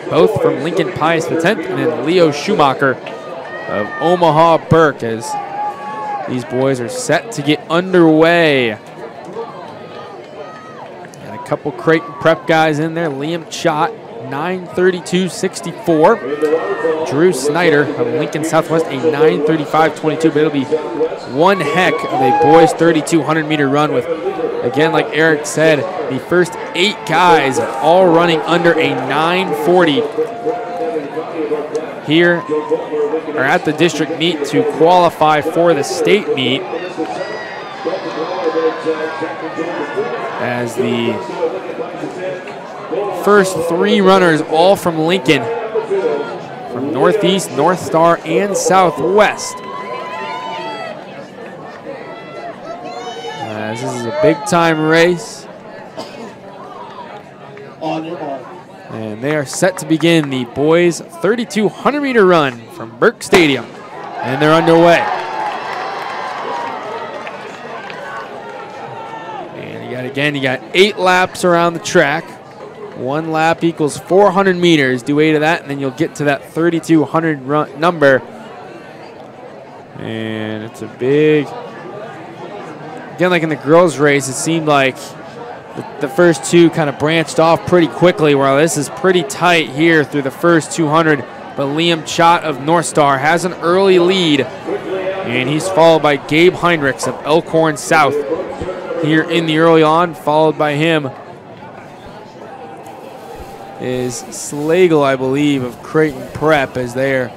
both from Lincoln Pius X, and then Leo Schumacher of Omaha Burke, as these boys are set to get underway. And a couple Creighton Prep guys in there. Liem Chot, 9:32.64. Drew Snyder of Lincoln Southwest, a 9:35.22. But it'll be one heck of a boys 3,200-meter run with, again, like Eric said, the first 8 guys all running under a 9:40 here are at the district meet to qualify for the state meet, as the first 3 runners all from Lincoln, from Northeast, North Star, and Southwest. As this is a big-time race. And they are set to begin the boys' 3,200-meter run from Burke Stadium. And they're underway. And you got 8 laps around the track. 1 lap equals 400 meters. Do 8 of that, and then you'll get to that 3,200 run number. And it's a big, again, like in the girls' race, it seemed like the first 2 kind of branched off pretty quickly, while this is pretty tight here through the first 200. But Liem Chot of North Star has an early lead, and he's followed by Gabe Hinrichs of Elkhorn South here in the early on. Followed by him is Slagle, I believe, of Creighton Prep, as they're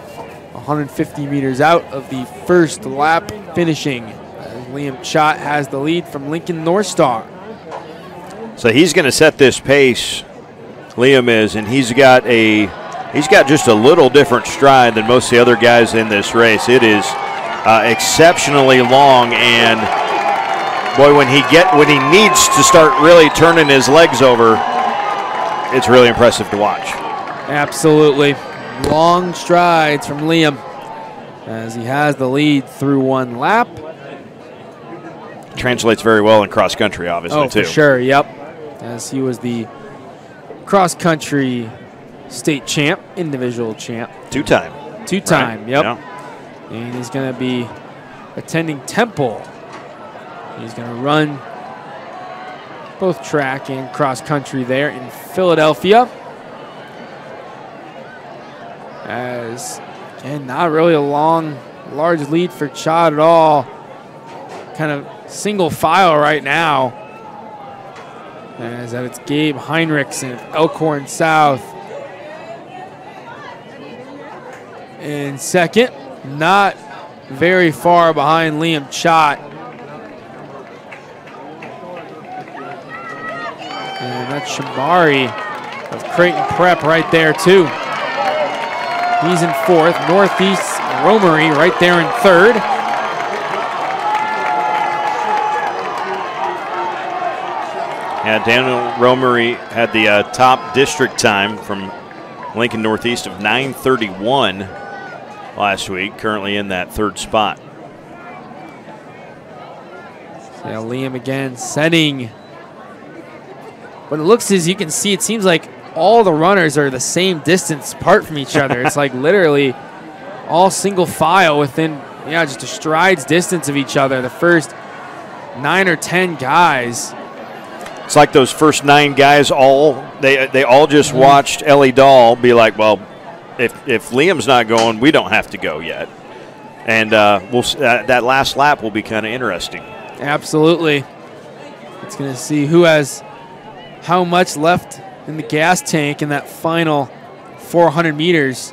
150 meters out of the first lap finishing. As Liem Chot has the lead from Lincoln North Star. So he's going to set this pace, Liam is, and he's got just a little different stride than most of the other guys in this race. It is exceptionally long, and boy, when he needs to start really turning his legs over, it's really impressive to watch. Absolutely. Long strides from Liam as he has the lead through 1 lap. Translates very well in cross country, obviously, too. Oh, for sure, yep. As he was the cross country state champ, individual champ. 2-time. 2-time, right. yep. Yeah. And he's going to be attending Temple. He's going to run both track and cross country there in Philadelphia. As, again, not really a large lead for Chot at all. Kind of single file right now. As that it's Gabe Hinrichs and Elkhorn South in second. Not very far behind Liem Chot. And that's Shambari of Creighton Prep right there too. He's in 4th. Northeast Romery right there in 3rd. Yeah, Daniel Romery had the top district time from Lincoln Northeast of 9:31 last week, currently in that 3rd spot. Yeah, Liam again setting. What it looks is, you can see, it seems like all the runners are the same distance apart from each other. It's like literally all single file within, yeah, just a stride's distance of each other. The first 9 or 10 guys. It's like those first 9 guys they all just watched Ellie Dahl be like, well, if Liam's not going, we don't have to go yet. And that last lap will be kind of interesting. Absolutely. It's going to see who has how much left in the gas tank in that final 400 meters.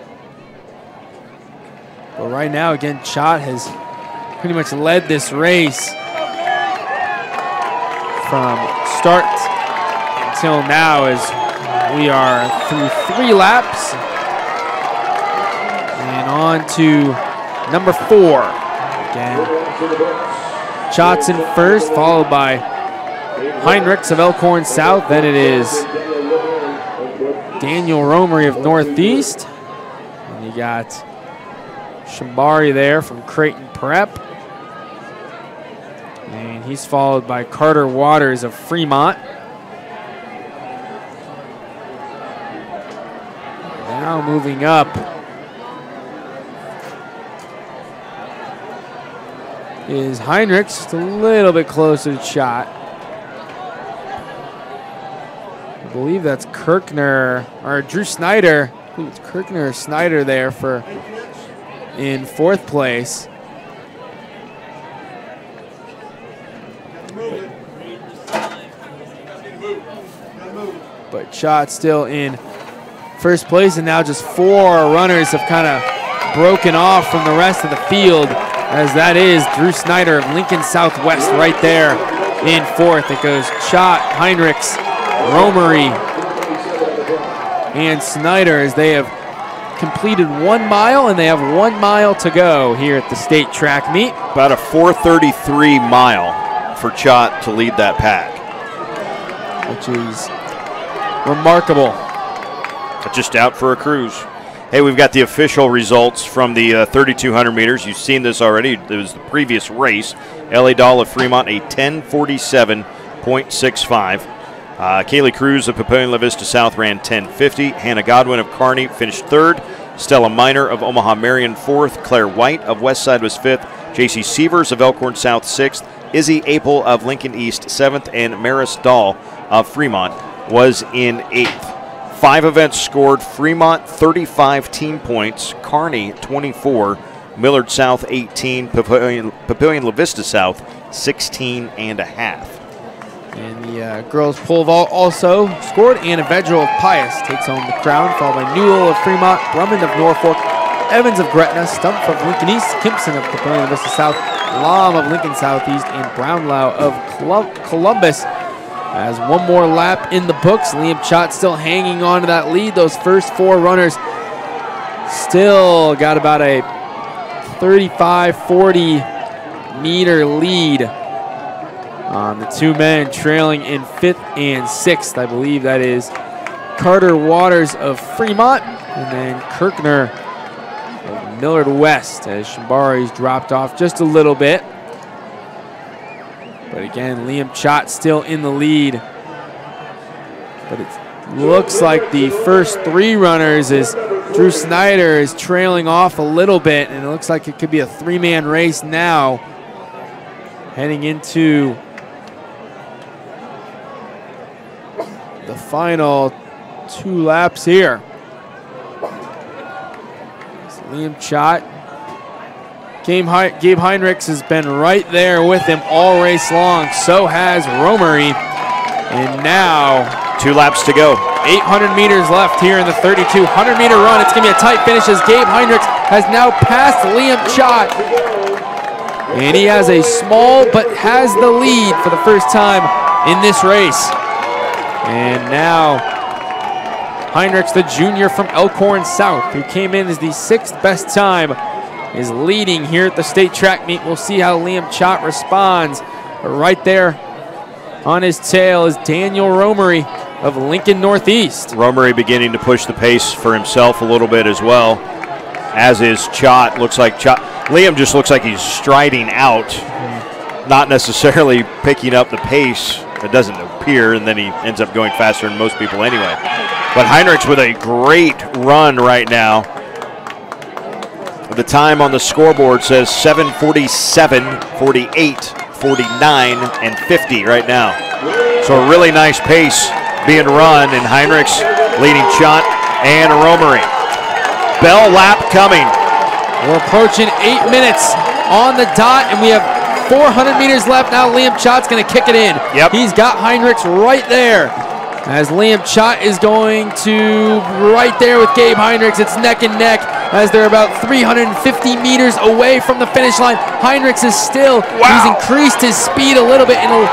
But right now, again, Chot has pretty much led this race from start until now, as we are through 3 laps and on to number 4. Again, Chot's in first, followed by Hinrichs of Elkhorn South. Then it is Daniel Romery of Northeast. And you got Shambari there from Creighton Prep. And he's followed by Carter Waters of Fremont. Now moving up is Hinrichs, just a little bit closer to Chot. I believe that's Kirkner, or Drew Snyder. I believe it's Kirkner or Snyder there for in 4th place. But Chot still in 1st place, and now just 4 runners have kind of broken off from the rest of the field, as that is Drew Snyder of Lincoln Southwest right there in 4th. It goes Chot, Hinrichs, Romery, and Snyder as they have completed 1 mile, and they have 1 mile to go here at the state track meet. About a 4:33 mile for Chot to lead that pack, which is remarkable. Just out for a cruise. Hey, we've got the official results from the 3,200 meters. You've seen this already. It was the previous race. L.A. Dahl of Fremont, a 10:47.65. Kaylee Cruz of Papillion La Vista South ran 10:50. Hannah Godwin of Kearney finished 3rd. Stella Miner of Omaha Marion 4th. Claire White of Westside was 5th. J.C. Sievers of Elkhorn South 6th. Izzy Apel of Lincoln East 7th. And Maris Dahl of Fremont was in 8th. 5 events scored. Fremont 35 team points. Kearney 24. Millard South 18. Papillion La Vista South 16.5. And the girls pole vault also scored. Anna Vedral of Pius takes home the crown, followed by Newell of Fremont, Drummond of Norfolk, Evans of Gretna, Stumpf of Lincoln East, Kimpson of Papillion La Vista South, Lam of Lincoln Southeast, and Brownlow of Columbus. As 1 more lap in the books, Liem Chot still hanging on to that lead. Those first 4 runners still got about a 35-40 meter lead on the 2 men trailing in 5th and 6th. I believe that is Carter Waters of Fremont and then Kirkner of Millard West, as Shambari's dropped off just a little bit. But again, Liem Chot still in the lead. But it looks like the first 3 runners is Drew Snyder is trailing off a little bit, and it looks like it could be a 3-man race now heading into the final 2 laps here. It's Liem Chot. Gabe Hinrichs has been right there with him all race long. So has Romery. And now 2 laps to go. 800 meters left here in the 3,200-meter run. It's going to be a tight finish as Gabe Hinrichs has now passed Liem Chot. And he has a small but has the lead for the first time in this race. And now Hinrichs, the junior from Elkhorn South, who came in as the 6th best time, is leading here at the state track meet. We'll see how Liem Chot responds. But right there on his tail is Daniel Romery of Lincoln Northeast. Romery beginning to push the pace for himself a little bit as well, as is Chot. Looks like Liem just looks like he's striding out, not necessarily picking up the pace. It doesn't appear, and then he ends up going faster than most people anyway. But Hinrichs with a great run right now. The time on the scoreboard says 7:47, 48, 49, and 50 right now. So a really nice pace being run, and Hinrichs leading Chot and Romery. Bell lap coming. We're approaching 8 minutes on the dot, and we have 400 meters left. Now Liem Chot's going to kick it in. Yep. He's got Hinrichs right there. As Liem Chot is going to right there with Gabe Hinrichs. It's neck and neck as they're about 350 meters away from the finish line. Hinrichs is still, he's increased his speed a little bit and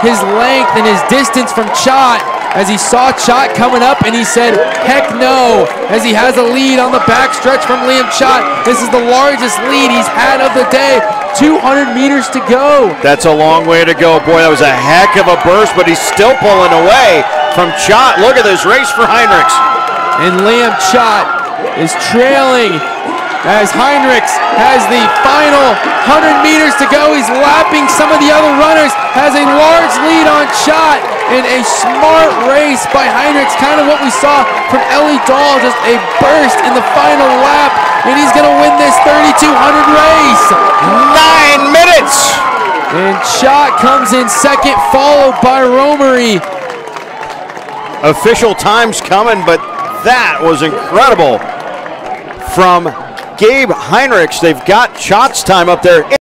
his length and his distance from Chot as he saw Chot coming up, and he said, heck no, as he has a lead on the back stretch from Liem Chot. This is the largest lead he's had of the day. 200 meters to go. That's a long way to go. Boy, that was a heck of a burst, but he's still pulling away from Chot. Look at this race for Hinrichs. And Liem Chot is trailing as Hinrichs has the final 100 meters to go. He's lapping some of the other runners, has a large lead on Chot. in a smart race by Hinrichs, kind of what we saw from Ellie Dahl, just a burst in the final lap, and he's going to win this 3,200 race. 9 minutes! And Chot comes in second, followed by Romery. Official time's coming, but that was incredible from Gabe Hinrichs. They've got Chot's time up there.